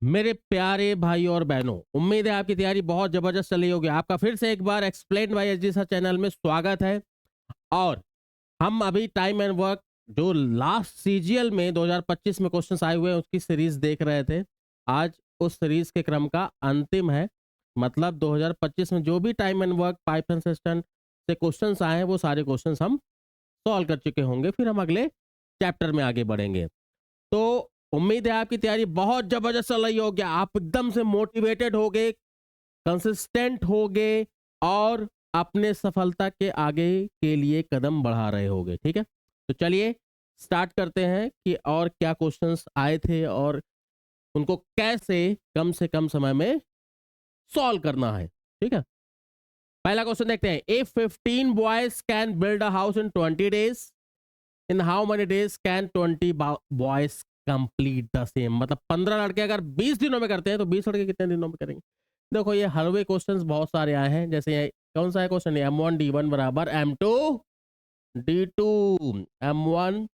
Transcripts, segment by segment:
मेरे प्यारे भाई और बहनों, उम्मीद है आपकी तैयारी बहुत जबरदस्त चल रही होगी। आपका फिर से एक बार explain by SD sir channel में स्वागत है। और हम अभी टाइम एंड वर्क जो लास्ट सीजीएल में 2025 में क्वेश्चंस आए हुए हैं उसकी सीरीज देख रहे थे। आज उस सीरीज के क्रम का अंतिम है। मतलब 2025 में जो भी time and work Python system से क्वेश्चंस आए हैं वो सारे क्वेश्चंस हम सॉल्व कर चुके होंगे। फिर हम अगले चैप्टर में आगे बढ़ेंगे। तो उम्मीद है आपकी तैयारी बहुत जबरदस्त चल रही होगी। आप एकदम से मोटिवेटेड हो गए, कंसिस्टेंट हो गए और अपने सफलता के आगे के लिए कदम बढ़ा रहे होगे। ठीक है, तो चलिए स्टार्ट करते हैं कि और क्या क्वेश्चंस आए थे और उनको कैसे कम से कम समय में सॉल्व करना है। ठीक है, पहला क्वेश्चन देखते हैं। If 15 boys can build a house in 20 days, in how many days can 20 boys complete the same. मतलब 15 लड़के अगर 20 दिनों में करते हैं तो 20 लड़के कितने दिनों में करेंगे। देखो ये हरवे क्वेश्चंस बहुत सारे आए हैं। जैसे ये कौन सा है क्वेश्चन, M1 D1 बराबर M2 D2। M1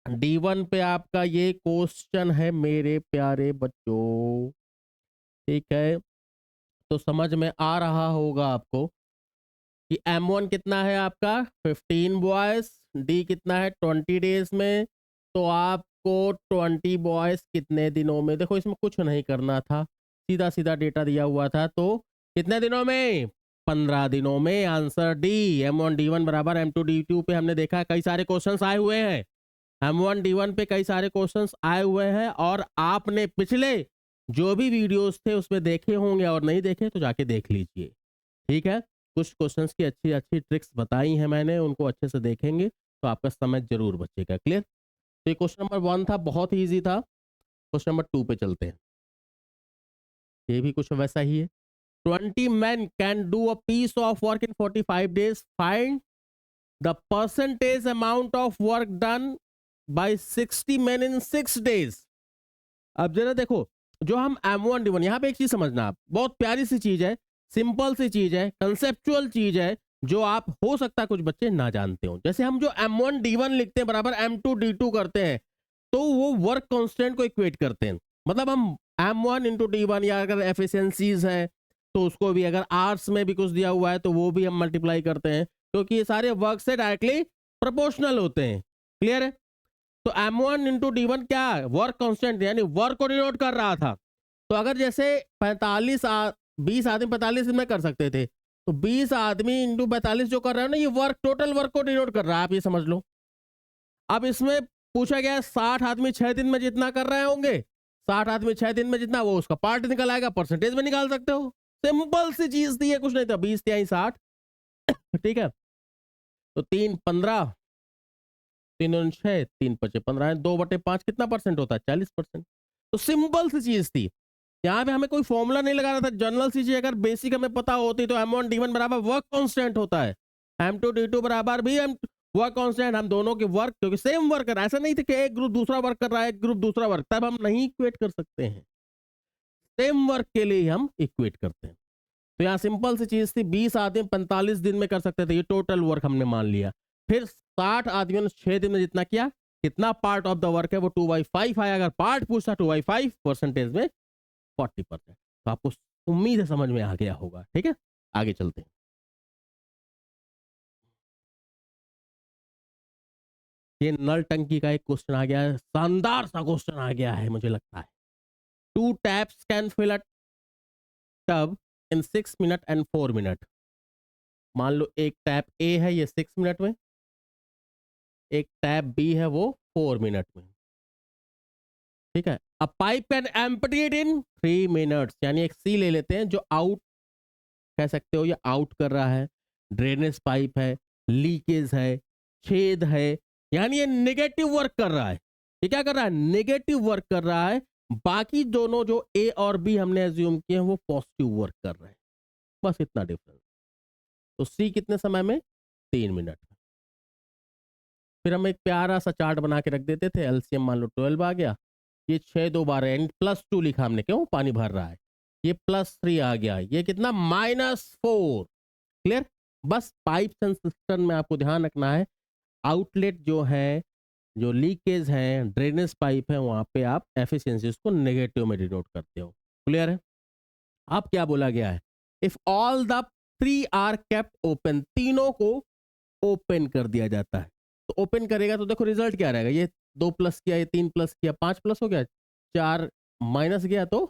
D1 पे आपका ये क्वेश्चन है मेरे प्यारे बच्चों। ठीक है, तो समझ में आ रहा होगा आपको कि M1 कितना है आपका 15 बॉयज, D कितना है 20 डेज में। तो आपको 20 बॉयज कितने दिनों में, देखो इसमें कुछ नहीं करना था, सीधा सीधा डेटा दिया हुआ था। तो कितने दिनों में, 15 दिनों में। Answer D. M1 D1 बराबर M2 D2 पे हमने देखा कई सारे क्वेश्चंस आए हुए हैं। M1 D1 पे कई सारे क्वेश्चंस आए हुए हैं और आपने पिछले जो भी वीडियोस थे उसमें देखे होंगे और नहीं देखे तो जाके देख लीजिए। ठीक है, कुछ क्वेश्चंस की अच्छी अच्छी ट्रिक्स बताई हैं मैंने, उनको अच्छे से देखेंगे तो आपका समय जरूर बचेगा। क्लियर। तो ये क्वेश्चन नंबर 1 था, बहुत ही इजी था। क्वेश्चन नंबर 2 पे चलते हैं। ये भी कुछ वैसा ही है। 20 men can do a piece of work in 45 days, find the percentage amount of work done by 60 men in 6 days. अब जरा देखो, जो हम M1 D1, यहाँ पे एक चीज समझना, आप बहुत प्यारी सी चीज है, सिंपल सी चीज है, कंसेप्चुअल चीज है, जो आप हो सकता है कुछ बच्चे ना जानते हो। जैसे हम जो M1 D1 लिखते हैं बराबर M2 D2 करते हैं तो वो वर्क कांस्टेंट को इक्वेट करते हैं। मतलब हम M1 इंटू D1, या अगर एफिशिएंसीज है तो उसको भी, अगर आवर्स में भी कुछ दिया हुआ है तो वो भी हम मल्टीप्लाई करते हैं, क्योंकि ये सारे वर्क से डायरेक्टली प्रोपोर्शनल होते हैं। क्लियर है। तो M1 इंटू D1 क्या है, वर्क कांस्टेंट, यानी वर्क को डिनोट कर रहा था। तो अगर जैसे 20 आदमी 45 दिन में कर सकते थे, तो 20 आदमी इंटू 45 जो कर रहे हो ना, ये वर्क, टोटल वर्क को डिनोट कर रहा है, आप ये समझ लो। अब इसमें पूछा गया है 60 आदमी 6 दिन में जितना कर रहे होंगे, 60 आदमी 6 दिन में जितना, वो उसका पार्ट निकल आएगा, परसेंटेज में निकाल सकते हो। सिंपल सी चीज दी है, कुछ नहीं था। 20 तिहाई 60। ठीक है, तो 3 15, 3 और 6, 3 5 15, 2/5 कितना परसेंट होता है, 40%। तो सिंपल सी चीज थी, यहाँ पे हमें कोई फॉर्मूला नहीं लगाना था। जनरल सी चीज अगर बेसिक हमें पता होती तो M1 D1 बराबर वर्क कांस्टेंट होता है, M2 D2 बराबर भी हम वर्क कांस्टेंट, हम दोनों के वर्क, क्योंकि सेम वर्क कर रहा है। ऐसा नहीं था कि एक ग्रुप दूसरा वर्क कर रहा है, एक ग्रुप दूसरा वर्क, तब हम नहीं इक्वेट कर सकते हैं। सेम वर्क के लिए हम इक्वेट करते हैं। तो यहाँ सिंपल सी चीज थी, 20 आदमी 45 दिन में कर सकते थे, ये टोटल वर्क हमने मान लिया। फिर 60 आदमियों ने 6 दिन में जितना किया, कितना पार्ट ऑफ द वर्क है, वो 2/5 आया। अगर पार्ट पूछता 2/5, परसेंटेज में 40%। तो आपको उम्मीद है समझ में आ गया होगा। ठीक है, आगे चलते हैं। ये नल टंकी का एक क्वेश्चन आ गया है, शानदार सा क्वेश्चन आ गया है मुझे लगता है। 2 taps can fill a tub in 6 minute and 4 minute. मान लो एक टैप ए है, ये 6 मिनट में, एक टैप बी है वो 4 मिनट में। ठीक है, अ pipe can empty it in 3 minutes. यानी एक सी ले लेते हैं जो आउट, कह सकते हो ये आउट कर रहा है, ड्रेनेज पाइप है, लीकेज है, छेद है, यानी ये नेगेटिव वर्क कर रहा है। ये क्या कर रहा है, नेगेटिव वर्क कर रहा है। बाकी दोनों जो ए और बी हमने एज्यूम किए हैं वो पॉजिटिव वर्क कर रहे हैं। बस इतना डिफरेंस। तो सी कितने समय में, 3 मिनट में। फिर हम एक प्यारा सा चार्ट बना के रख देते थे। एलसीएम मान लो 12 आ गया, ये 6 2 12, +2 लिखा हमने, क्यों, पानी भर रहा है। ये +3 आ गया, ये कितना, -4। क्लियर। बस पाइप एंड सिस्टम में आपको ध्यान रखना है, आउटलेट जो है जो लीकेज है, ड्रेनेज पाइप है, वहाँ पे आप एफिशिएंसीज को नेगेटिव में डिनोट करते हो। क्लियर है? अब क्या बोला गया है? If all the three are kept open, तीनों को ओपन कर दिया जाता है। तो ओपन करेगा तो देखो रिजल्ट क्या रहेगा, ये 2 प्लस किया, ये 3 प्लस किया, 5 प्लस हो गया, 4 माइनस गया तो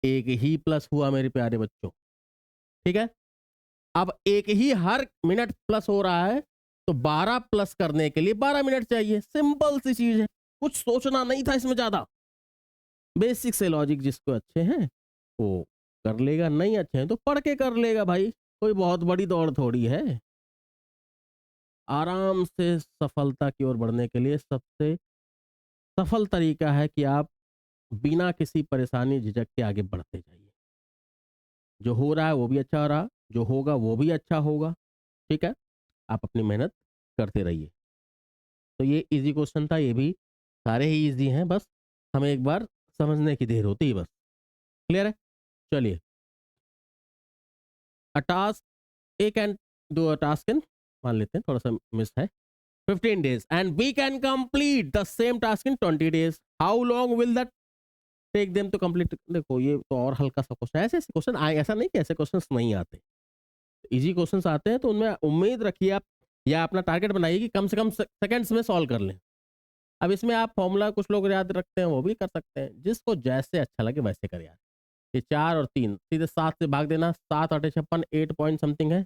1 ही प्लस हुआ मेरे प्यारे बच्चों। ठीक है? अब 1 ही हर मिनट प्लस हो रहा है, तो 12 प्लस करने के लिए 12 मिनट चाहिए। सिंपल सी चीज है, कुछ सोचना नहीं था इसमें ज्यादा। बेसिक से लॉजिक जिसको अच्छे हैं वो कर लेगा, नहीं अच्छे हैं तो पढ़ के कर लेगा भाई, कोई बहुत बड़ी दौड़ थोड़ी है। आराम से सफलता की ओर बढ़ने के लिए सबसे सफल तरीका है कि आप बिना किसी परेशानी झिझक के आगे बढ़ते जाइए। जो हो रहा है वो भी अच्छा हो रहा, जो होगा वो भी अच्छा होगा। ठीक है? आप अपनी मेहनत करते रहिए। तो ये इजी क्वेश्चन था, ये भी सारे ही इजी हैं, बस हमें एक बार समझने की देर होती है बस। क्लियर है? चलिए, अ टास्क एक एंड दो टास्क इन मान लेते हैं, थोड़ा सा मिस है। 15 days and we can complete the same task in 20 days. How long will that take them to complete? देखो ये तो और हल्का सा क्वेश्चन है, ऐसे ऐसे क्वेश्चन आए, ऐसा नहीं कि ऐसे क्वेश्चंस नहीं आते, इजी क्वेश्चंस आते हैं, तो उनमें उम्मीद रखिए आप या अपना टारगेट बनाइए कि कम से कम सेकंड्स में सॉल्व कर लें। अब इसमें आप फॉर्मूला कुछ लोग याद रखते हैं, वो भी कर सकते हैं, जिसको जैसे अच्छा लगे वैसे कर यार। ये 4 और 3 सीधे 7 से भाग देना, 7 8 56 8 पॉइंट समथिंग है।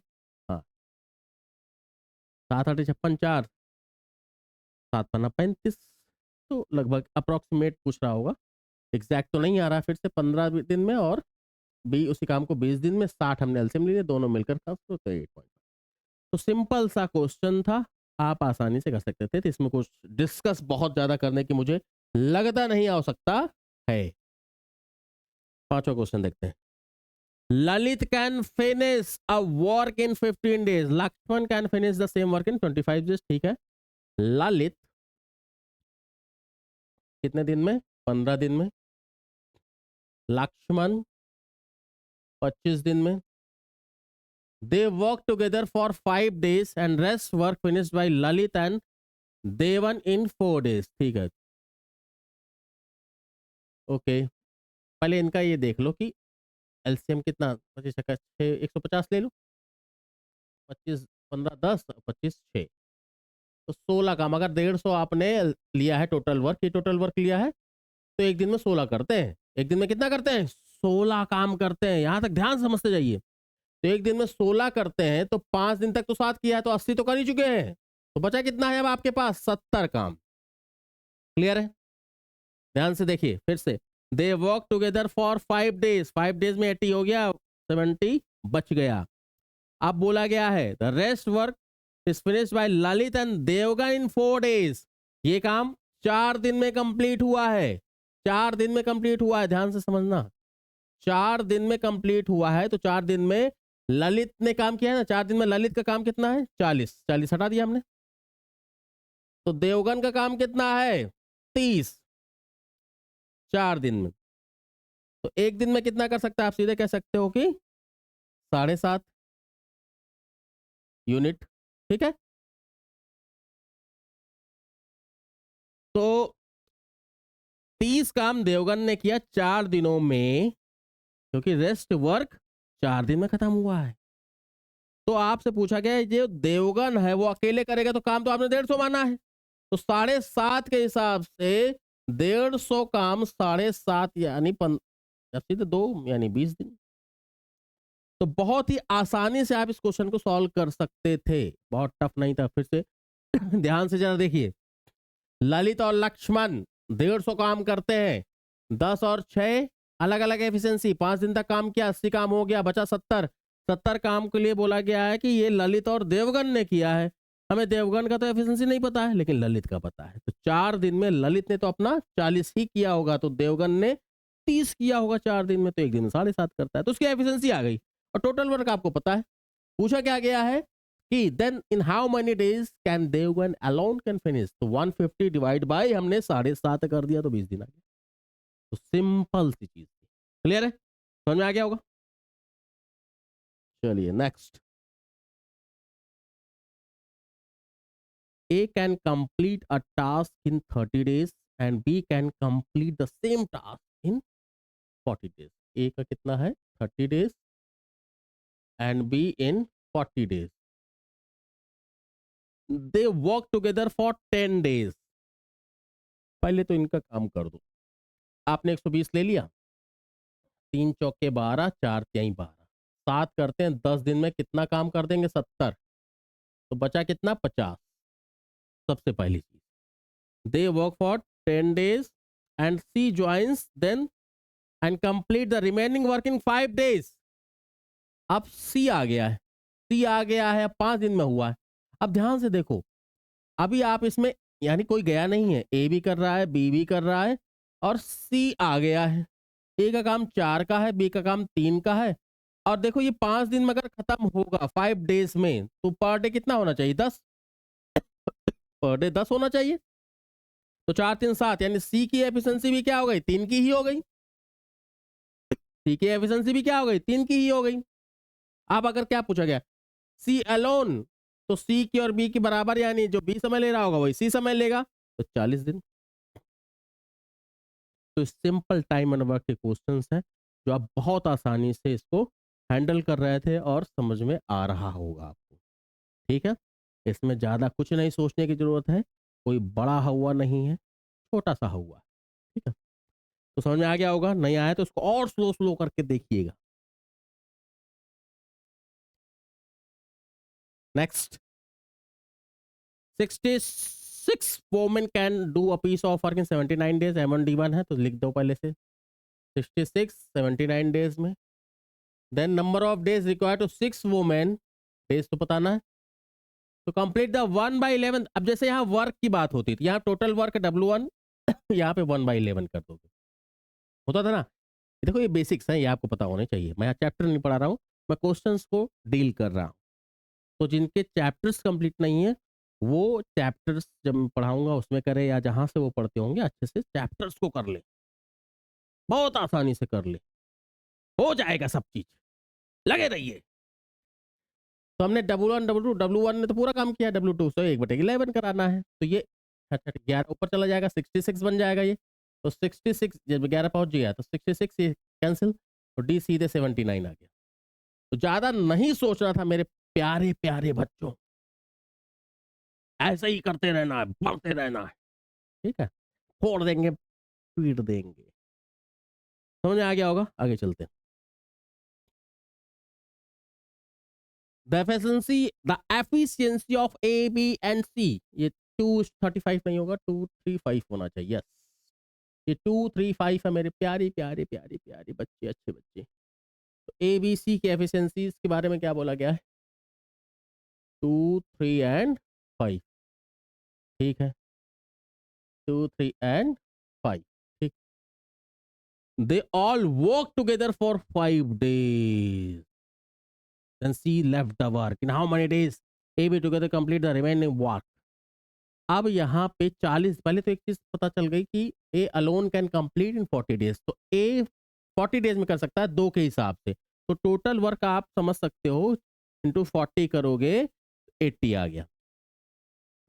हाँ, 7 8 56 4 7 पन्ना 35, तो लगभग अप्रोक्सीमेट पूछ रहा होगा, एग्जैक्ट तो नहीं आ रहा। फिर से 15 दिन में और बी उसी काम को 20 दिन में, 60 हमने एलसीएम लिए, दोनों मिलकर था तो 8 पॉइंट। तो सिंपल सा क्वेश्चन था, आप आसानी से कर सकते थे, तो इसमें कुछ डिस्कस बहुत ज्यादा करने की मुझे लगता नहीं आवश्यकता है। पांचवा क्वेश्चन देखते हैं। Lalit can finish a work in 15 days, Laxman can finish the same work in 25 days. ठीक है, ललित कितने दिन में? 15 दिन में। लक्ष्मण 25 दिन में। They work together for 5 days and rest work finished by Lalit and Devan in 4 days। ठीक है, ओके। पहले इनका ये देख लो कि एलसीएम कितना, 25 का 6, 150 ले लो, 25 15 10 25 6, तो 16 काम, अगर 150 आपने लिया है टोटल वर्क, ये टोटल वर्क लिया है, तो एक दिन में 16 करते हैं। एक दिन में कितना करते हैं? 16 काम करते हैं, यहां तक ध्यान समझते जाइए। तो एक दिन में 16 करते हैं, तो 5 दिन तक तो 7 किया है, तो 80 तो कर ही चुके हैं, तो बचा कितना है अब आपके पास? 70 काम। क्लियर है? ध्यान से देखिए फिर से। दे work together for 5 days, 5 days में 80 हो गया, 70 बच गया। अब बोला गया है the rest work is finished by Lalit and Devgan in 4 days। ये काम 4 दिन में कंप्लीट हुआ है, 4 दिन में कंप्लीट हुआ है, ध्यान से समझना। 4 दिन में कंप्लीट हुआ है, तो 4 दिन में ललित ने काम किया है ना, 4 दिन में ललित का काम कितना है? 40, 40 हटा दिया हमने, तो देवगन का काम कितना है? 30, 4 दिन में। तो एक दिन में कितना कर सकते हैं? आप सीधे कह सकते हो कि 7.5 यूनिट। ठीक है, तो 30 काम देवगन ने किया 4 दिनों में, क्योंकि रेस्ट वर्क 4 दिन में खत्म हुआ है। तो आपसे पूछा गया है जो देवगन है वो अकेले करेगा, तो काम तो आपने 150 माना है, तो 7.5 के हिसाब से 150 काम 7.5 यानी सीधे 2 यानी 20 दिन। तो बहुत ही आसानी से आप इस क्वेश्चन को सॉल्व कर सकते थे, बहुत टफ नहीं था। फिर से ध्यान से जरा देखिए, ललित और लक्ष्मण 150 काम करते हैं, 10 और 6 अलग अलग एफिशिएंसी, 5 दिन तक काम किया, 80 काम हो गया, बचा 70। 70 काम के लिए बोला गया है कि ये ललित और देवगन ने किया है। हमें देवगन का तो एफिशिएंसी नहीं पता है, लेकिन ललित का पता है। तो 4 दिन में ललित ने तो अपना 40 ही किया होगा, तो देवगन ने 30 किया होगा 4 दिन में, तो एक दिन में 7.5 करता है, तो उसकी एफिशिएंसी आ गई। और टोटल वर्क आपको पता है, पूछा क्या गया है कि then in how many days can Devgan alone can finish, तो 150 डिवाइड बाय हमने 7.5 कर दिया, तो 20 दिन आ गया। तो सिंपल सी चीज। क्लियर है? समझ में आ गया होगा? चलिए next. A can complete a task in 30 days and B can complete the same task in 40 days. A का कितना है 30 days and B in 40 days. They work together for 10 days. पहले तो इनका काम कर दो। आपने 120 ले लिया, 3 चौके 12, 4 तिहाई 12, 7 करते हैं 10 दिन में कितना काम कर देंगे 70, तो बचा कितना 50। सबसे पहली चीज they work for 10 days and C joins then and complete the remaining work in 5 days. अब C आ गया है, C आ गया है, 5 दिन में हुआ है। अब ध्यान से देखो, अभी आप इसमें यानी कोई गया नहीं है, A भी कर रहा है, B भी कर रहा है और C आ गया है। A का काम 4 का है, B का काम 3 का है। और देखो ये 5 दिन में अगर खत्म होगा 5 डेज में, तो पर डे कितना होना चाहिए 10, पर डे 10 होना चाहिए। तो 4 3 7 यानी सी की एफिशिएंसी भी क्या हो गई 3 की ही हो गई। सी की एफिशिएंसी भी क्या हो गई 3 की ही हो गई। अब अगर क्या पूछा गया सी अलोन, तो सी की और बी की बराबर, यानी जो बी समय ले रहा होगा वही सी समय लेगा, तो 40 दिन। तो सिंपल टाइम एंड वर्क के क्वेश्चंस हैं जो आप बहुत आसानी से इसको हैंडल कर रहे थे और समझ में आ रहा होगा आपको। ठीक है, इसमें ज़्यादा कुछ नहीं सोचने की ज़रूरत है, कोई बड़ा हुआ नहीं है, छोटा सा हुआ। ठीक है, तो समझ में आ गया होगा, नहीं आया तो उसको और स्लो स्लो करके देखिएगा। Next, 66 women can do a piece of work in 79 days. M1D1 है तो लिख दो पहले से 66 79 डेज में। Then number of days required to 6 women, days तो बताना है, तो कंप्लीट द 1/11। अब जैसे यहाँ वर्क की बात होती थी, यहाँ टोटल वर्क W1 यहाँ पे 1/11 कर दोगे, होता था ना। देखो ये बेसिक्स हैं, ये आपको पता होने चाहिए। मैं चैप्टर नहीं पढ़ा रहा हूँ, मैं क्वेश्चंस को डील कर रहा हूँ। तो जिनके चैप्टर्स कंप्लीट नहीं है वो चैप्टर्स जब मैं पढ़ाऊंगा उसमें करे, या जहां से वो पढ़ते होंगे अच्छे से चैप्टर्स को कर ले, बहुत आसानी से कर ले, हो जाएगा सब चीज, लगे रहिए। तो हमने W1 W2 W1 ने तो पूरा काम किया, W2 से 1/11 कराना है, तो ये 11 ऊपर चला जाएगा, 66 बन जाएगा ये। तो 66 जब 11 पहुंच गया तो 66 ये कैंसिल, तो डी सीधे 79 आ गया। तो ज्यादा नहीं सोचना था मेरे प्यारे प्यारे बच्चों, ऐसे ही करते रहना है, बढ़ते रहना है। ठीक है, फोड़ देंगे, पीट देंगे। समझ में आ गया होगा, आगे चलते हैं। The efficiency of A B and C, ये 235 नहीं होगा, 235 होना चाहिए। यस, ये 235 है मेरे प्यारे प्यारे प्यारे प्यारे बच्चे, अच्छे बच्चे। तो ए बी सी की एफिशिएंसी के बारे में क्या बोला गया है, 2 3 एंड 5। ठीक है, 2 3 एंड 5। ठीक, they all work together for 5 days. Then C left the work. In how many days A B together complete the remaining work? अब यहाँ पे 40, पहले तो एक चीज पता चल गई कि A alone can complete in 40 days। तो A 40 डेज में कर सकता है 2 के हिसाब से। तो टोटल वर्क आप समझ सकते हो, इंटू 40 करोगे 80 आ गया।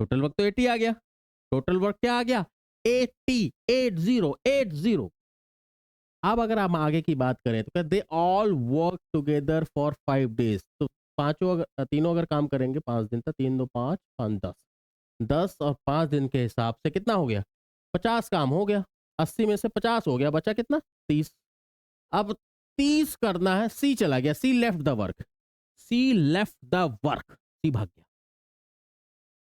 टोटल वर्क तो 80 आ गया। टोटल वर्क क्या आ गया 80, 80। अब अगर हम आगे की बात करें तो they all work together for 5 days। तो पांचों अगर तीनों अगर काम करेंगे 5 दिन तक, 3 2 5 5 10, 10 और 5 दिन के हिसाब से कितना हो गया 50 काम हो गया। 80 में से 50 हो गया, बचा कितना 30। अब 30 करना है, सी चला गया, C left the work, C left the work, C भाग गया।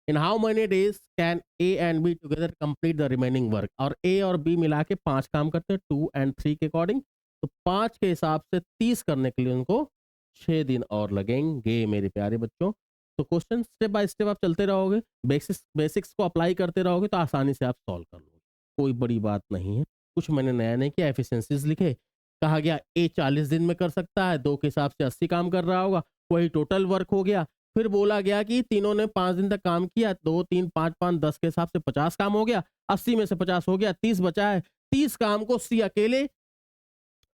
In how many days can A and B together complete the remaining work. और ए और बी मिला के 5 काम करते हैं 2 एंड 3 के अकॉर्डिंग। तो 5 के हिसाब से 30 करने के लिए उनको 6 दिन और लगेंगे मेरे प्यारे बच्चों। तो क्वेश्चन स्टेप बाय स्टेप आप चलते रहोगे, बेसिक्स को अप्लाई करते रहोगे तो आसानी से आप सॉल्व कर लोगे, कोई बड़ी बात नहीं है। कुछ मैंने नया नहीं किया, एफिशिएंसीज लिखे, कहा गया ए 40 दिन में कर सकता है, 2 के हिसाब से 80 काम कर रहा होगा, वही टोटल वर्क हो गया। फिर बोला गया कि तीनों ने 5 दिन तक काम किया, 2 3 5 5 10 के हिसाब से 50 काम हो गया, 80 में से 50 हो गया, 30 बचा है। 30 काम को सी अकेले,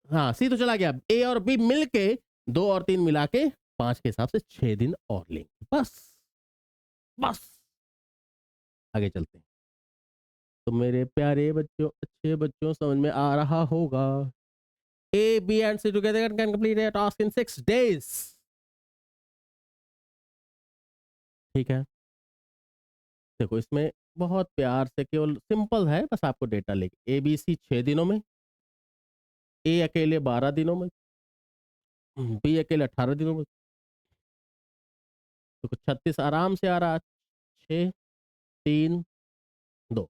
हाँ सी तो चला गया, ए और बी मिलके 2 और 3 मिला के 5 के हिसाब से 6 दिन और लेंगे, बस बस। आगे चलते हैं। तो मेरे प्यारे बच्चों, अच्छे बच्चों, समझ में आ रहा होगा। A B and C together can complete a task in 6 days। ठीक है, देखो इसमें बहुत प्यार से, केवल सिंपल है, बस आपको डेटा लेके, ए बी सी 6 दिनों में, ए अकेले 12 दिनों में, बी अकेले 18 दिनों में। तो 36 आराम से आ रहा, 6, 3, 2।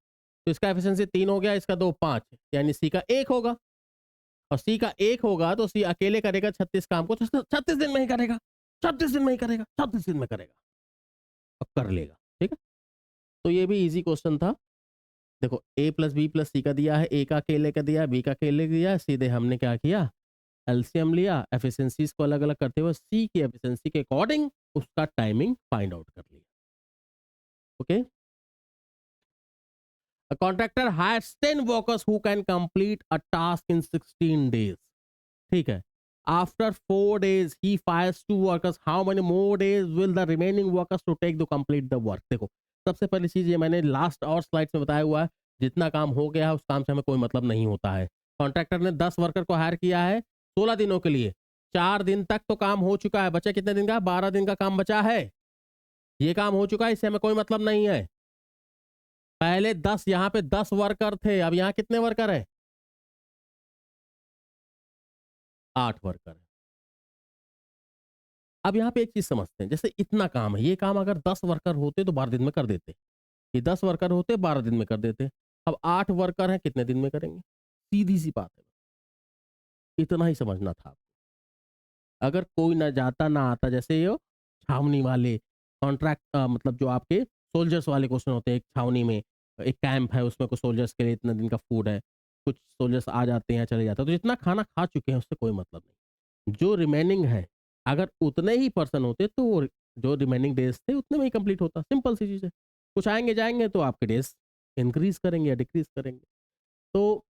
तो इसका एफिशिएंसी 3 हो गया, इसका 2, 5, यानी सी का 1 होगा। और सी का 1 होगा तो सी अकेले करेगा 36 काम को, तो 36 दिन में ही करेगा, 36 दिन में ही करेगा, 36 दिन में करेगा और कर लेगा। ठीक है, तो ये भी इजी क्वेश्चन था। देखो ए प्लस बी प्लस सी का दिया है, ए का अकेले का दिया है, बी का अकेले का दिया है, सीधे हमने क्या किया, एलसीएम लिया, एफिशिएंसीज को अलग अलग करते हुए सी की एफिशिएंसी के अकॉर्डिंग उसका टाइमिंग फाइंड आउट कर लिया। Okay, a contractor hires 10 workers who can complete a task in 16 days। ठीक है, after 4 days he fires 2 workers, how many more days will the remaining workers to take to complete the work। देखो सबसे पहली चीज, ये मैंने last और slides में बताया हुआ है, जितना काम हो गया है उस काम से हमें कोई मतलब नहीं होता है। कॉन्ट्रैक्टर ने 10 वर्कर को हायर किया है 16 दिनों के लिए, 4 दिन तक तो काम हो चुका है, बचा कितने दिन का, 12 दिन का काम बचा है। ये काम हो चुका है, इससे हमें कोई मतलब नहीं है। पहले 10, यहाँ पे 10 वर्कर थे, अब यहाँ कितने वर्कर है, 8 वर्कर है। अब यहाँ पे एक चीज समझते हैं, जैसे इतना काम है, ये काम अगर 10 वर्कर होते तो 12 दिन में कर देते, ये 10 वर्कर होते 12 दिन में कर देते। अब 8 वर्कर हैं, कितने दिन में करेंगे, सीधी सी बात है, इतना ही समझना था। अगर कोई ना जाता ना आता, जैसे ये छावनी वाले कॉन्ट्रैक्ट, मतलब जो आपके सोल्जर्स वाले क्वेश्चन होते हैं, एक छावनी में एक कैंप है, उसमें कुछ सोल्जर्स के लिए इतने दिन का फूड है, कुछ सोल्जर्स आ जाते हैं चले जाते हैं, तो जितना खाना खा चुके हैं उससे कोई मतलब नहीं। जो रिमेनिंग है, अगर उतने ही पर्सन होते तो वो जो रिमेनिंग डेज थे उतने में ही कंप्लीट होता। सिंपल सी चीज़ है, कुछ आएंगे जाएंगे तो आपके डेज इंक्रीज करेंगे या डिक्रीज करेंगे। तो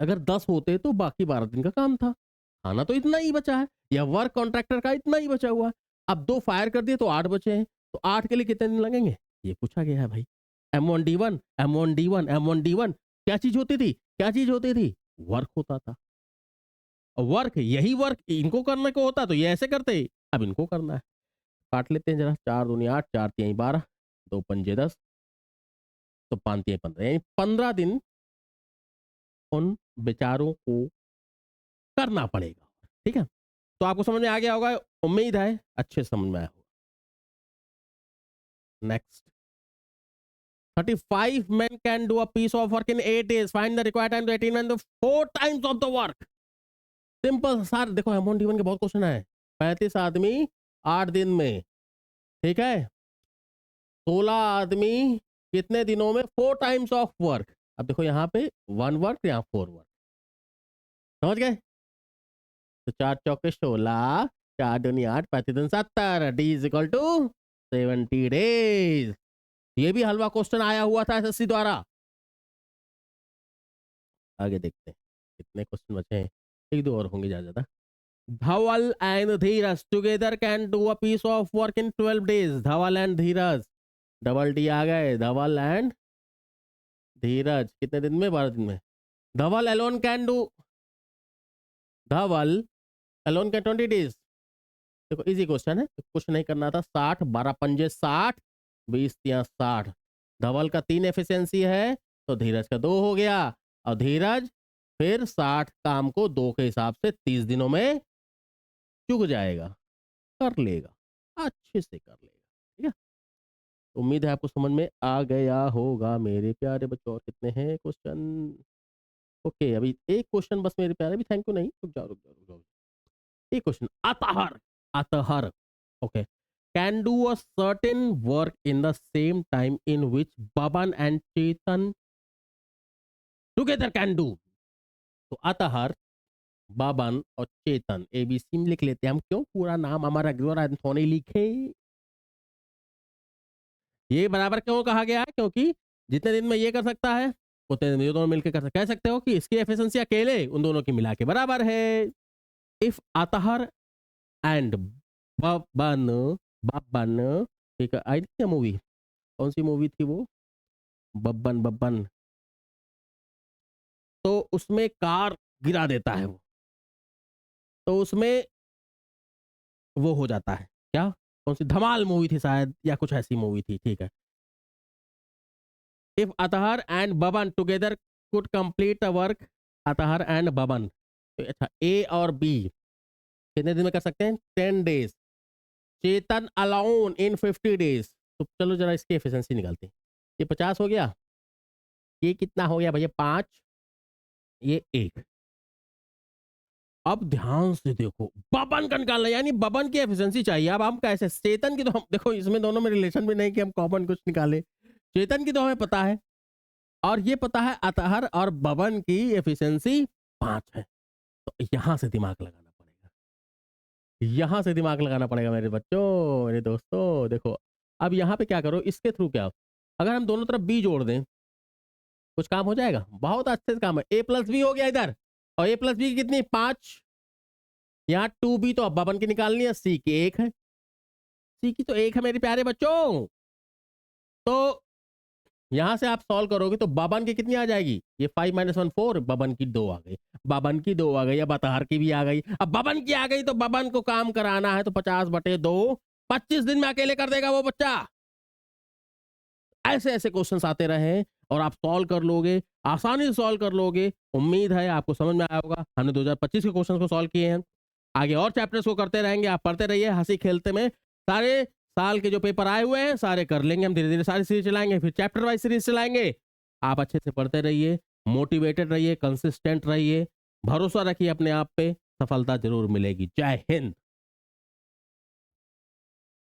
अगर 10 होते तो बाकी 12 दिन का काम था, खाना तो इतना ही बचा है, या वर्क कॉन्ट्रैक्टर का इतना ही बचा हुआ है। अब 2 फायर कर दिए तो 8 बचे हैं, तो 8 के लिए कितने दिन लगेंगे, ये पूछा गया है भाई। M1D1 M1D1 M1D1 क्या चीज होती थी, क्या चीज होती थी, वर्क होता था। वर्क, यही वर्क इनको करने को होता तो ये ऐसे करते, अब इनको करना है। काट लेते हैं जरा, 4 दूनी 8, 4 तिहाई 12, 2 पंजे 10, तो 5 तिहाई 15, यानी 15 दिन उन बेचारों को करना पड़ेगा। ठीक है, तो आपको समझ में आ गया होगा, उम्मीद है अच्छे से समझ में आया होगा। Next, 35 men can do a piece of work in 8 days, find the required time to 18 men, to 4 times of the work। Simple sir, देखो M1D1 के बहुत क्वेश्चन है। 35 आदमी 8 दिन में, ठीक है, 16 आदमी कितने दिनों में, 4 टाइम्स ऑफ वर्क। अब देखो यहाँ पे 1 वर्क, यहाँ 4 वर्क, समझ गए। तो 4 चौके 16, 4 दूनी 8, 35 दूनी 70, D is equal to 70 days. ये भी हलवा क्वेश्चन आया हुआ था एसएससी द्वारा। आगे देखते हैं कितने क्वेश्चन बचे हैं, 1-2 और होंगे ज्यादा ज्यादा। Dhaval and Dheeraj together can do a piece of work in 12 days। Dhaval and Dheeraj, double D आ गए, धवल एंड धीरज कितने दिन में, 12 दिन में। Dhaval alone can do, Dhaval alone can 20 days। देखो इजी क्वेश्चन है, कुछ नहीं करना था, 60, 12 पंजे 60, 20 तिया 60। धवल का 3 एफिशिएंसी है तो धीरज का 2 हो गया, और धीरज फिर 60 काम को 2 के हिसाब से 30 दिनों में चुक जाएगा, कर लेगा, अच्छे से कर लेगा। ठीक है, उम्मीद है आपको समझ में आ गया होगा मेरे प्यारे बच्चों। और कितने हैं क्वेश्चन, ओके अभी एक क्वेश्चन बस मेरे प्यारे, भी थैंक यू नहीं, रुक जाओ रुक जाओ रुक जाओ। एक question, Athar, Athar, okay, can do a certain work in the same time in which Baban and Chetan together can do. तो अतहर, बबन और चेतन, एबीसी में लिख लेते हैं हम, क्यों पूरा नाम हमारा ग्रोर एंथोनी लिखे, ये बराबर क्यों कहा गया है, क्योंकि जितने दिन में ये कर सकता है उतने दिन में ये दोनों मिलकर कर सकते, कह सकते हो कि इसकी एफिशिएंसी अकेले उन दोनों की मिला के बराबर है। इफ अतहर एंड बबन, बबन, ठीक है, आई थी क्या मूवी, कौन सी मूवी थी वो, बब्बन बब्बन, तो उसमें कार गिरा देता है वो, तो उसमें वो हो जाता है क्या, कौन सी धमाल मूवी थी शायद या कुछ ऐसी मूवी थी, ठीक है। If Athar and Baban together could complete a work, Athar and Baban, तो अच्छा ए और बी कितने दिन में कर सकते हैं, 10 days, Chetan alone in 50 days। तो चलो जरा इसकी एफिशिएंसी निकालते हैं। ये 50 हो गया, ये कितना हो गया भैया 5, ये 1। अब ध्यान से देखो, बबन का निकालना, यानी बबन की एफिशिएंसी चाहिए। अब हम कैसे, चेतन की तो हम देखो इसमें दोनों में रिलेशन भी नहीं कि हम कॉमन कुछ निकाले। चेतन की तो हमें पता है, और ये पता है अतहर और बबन की एफिशिएंसी 5 है। तो यहां से दिमाग लगाना पड़ेगा, यहां से दिमाग लगाना पड़ेगा मेरे बच्चों, मेरे दोस्तों। देखो अब यहाँ पे क्या करो, इसके थ्रू क्या, अगर हम दोनों तरफ बी जोड़ दें कुछ काम हो जाएगा, बहुत अच्छे से काम है। ए प्लस बी हो गया इधर, और ए प्लस बी की कितनी 5, यहाँ 2b, तो अब बबन की निकालनी है, सी की 1 है, सी की तो 1 है मेरे प्यारे बच्चों। तो यहां से आप सॉल्व करोगे तो बबन की कितनी आ जाएगी, ये 5 - 1 4, बबन की 2 आ गई, बबन की 2 आ गई, अब अतहर की भी आ गई। अब बबन की आ गई तो बबन को काम कराना है, तो 50/2 25 दिन में अकेले कर देगा वो बच्चा। ऐसे ऐसे क्वेश्चंस आते रहे और आप सॉल्व कर लोगे, आसानी से सॉल्व कर लोगे। उम्मीद है आपको समझ में आया होगा। हमने 2025 के क्वेश्चन को सॉल्व किए हैं, आगे और चैप्टर्स को करते रहेंगे। आप पढ़ते रहिए हंसी खेलते में, सारे साल के जो पेपर आए हुए हैं सारे कर लेंगे हम, धीरे धीरे सारी सीरीज चलाएंगे, फिर चैप्टर वाइज सीरीज चलाएंगे। आप अच्छे से पढ़ते रहिए, मोटिवेटेड रहिए, कंसिस्टेंट रहिए, भरोसा रखिए अपने आप पे, सफलता जरूर मिलेगी। जय हिंद।